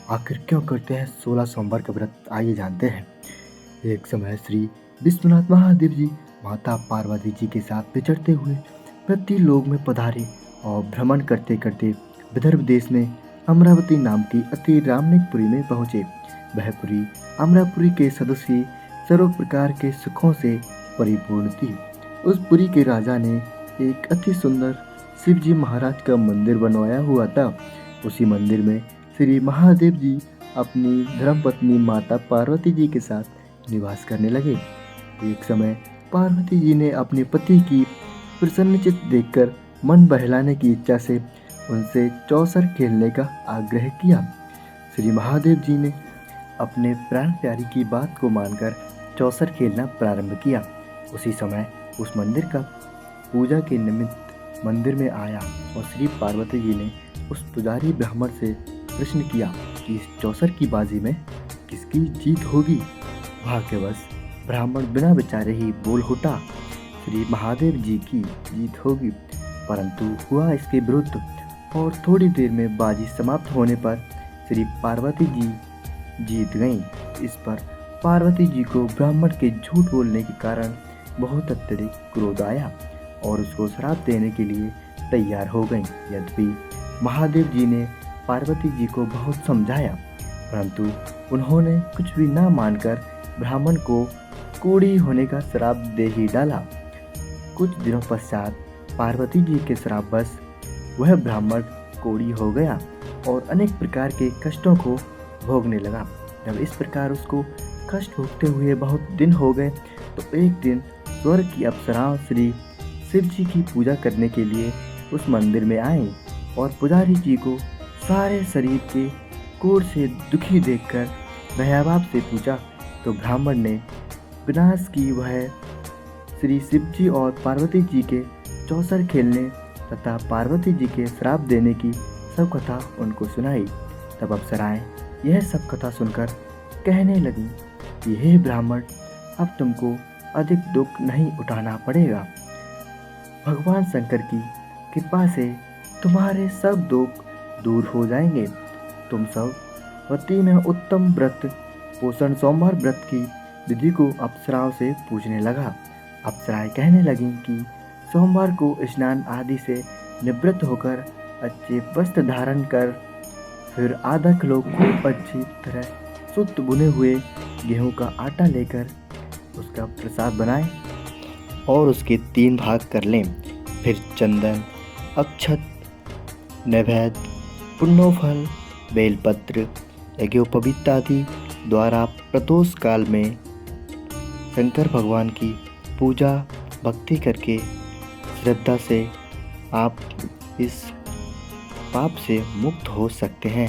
आखिर क्यों करते हैं 16 सोमवार का व्रत, आइए जानते हैं। एक समय श्री विश्वनाथ महादेव जी माता पार्वती जी के साथ विचरते हुए पृथ्वी लोक में पधारे और भ्रमण करते करते विदर्भ देश में अमरावती नाम की अति रामनिकपुरी में पहुँचे। वह पुरी अमरापुरी के सदस्य सर्व प्रकार के सुखों से परिपूर्ण थी। उस पुरी के राजा ने एक अति सुंदर शिव जी महाराज का मंदिर बनवाया हुआ था। उसी मंदिर में श्री महादेव जी अपनी धर्मपत्नी माता पार्वती जी के साथ निवास करने लगे। एक समय पार्वती जी ने अपने पति की प्रसन्नचित देखकर मन बहलाने की इच्छा से उनसे चौसर खेलने का आग्रह किया। श्री महादेव जी ने अपने प्राण प्यारी की बात को मानकर चौसर खेलना प्रारंभ किया। उसी समय उस मंदिर का पूजा के निमित्त मंदिर में आया और श्री पार्वती जी ने उस पुजारी ब्राह्मण से प्रश्न किया कि इस चौसर की बाजी में किसकी जीत होगी। भाग्यवश ब्राह्मण बिना विचारे ही बोल उठा, श्री महादेव जी की जीत होगी। परंतु हुआ इसके विरुद्ध और थोड़ी देर में बाजी समाप्त होने पर श्री पार्वती जी जीत गईं। इस पर पार्वती जी को ब्राह्मण के झूठ बोलने के कारण बहुत अत्यधिक क्रोध आया और उसको श्राप देने के लिए तैयार हो गईं। यद्यपि महादेव जी ने पार्वती जी को बहुत समझाया, परंतु उन्होंने कुछ भी ना मानकर ब्राह्मण को कोढ़ी होने का श्राप दे ही डाला। कुछ दिनों पश्चात पार्वती जी के श्रापवश वह ब्राह्मण कोढ़ी हो गया और अनेक प्रकार के कष्टों को भोगने लगा। जब इस प्रकार उसको कष्ट भोगते हुए बहुत दिन हो गए तो एक दिन स्वर्ग की अप्सराएं श्री शिव जी की पूजा करने के लिए उस मंदिर में आईं और पुजारी जी को सारे शरीर के कोढ़ से दुखी देखकर भयाभाव से पूछा तो ब्राह्मण ने विनाश की वह श्री शिव जी और पार्वती जी के चौसर खेलने तथा पार्वती जी के श्राप देने की सब कथा उनको सुनाई। तब अप्सराएं यह सब कथा सुनकर कहने लगी कि हे ब्राह्मण, अब तुमको अधिक दुख नहीं उठाना पड़ेगा। भगवान शंकर की कृपा से तुम्हारे सब दुख दूर हो जाएंगे। तुम सब व्रती में उत्तम व्रत पोषण सोमवार व्रत की विधि को अप्सराओं से पूछने लगा। अप्सराएं कहने लगीं कि सोमवार को स्नान आदि से निवृत्त होकर अच्छे वस्त्र धारण कर फिर आधा किलो खूब अच्छी तरह शुद्ध भुने हुए गेहूं का आटा लेकर उसका प्रसाद बनाएं और उसके 3 भाग कर लें। फिर चंदन, अक्षत, नैवेद्य, पुण्योफल, बेलपत्र, यज्ञोपवीत आदि द्वारा प्रदोष काल में शंकर भगवान की पूजा भक्ति करके श्रद्धा से आप इस पाप से मुक्त हो सकते हैं।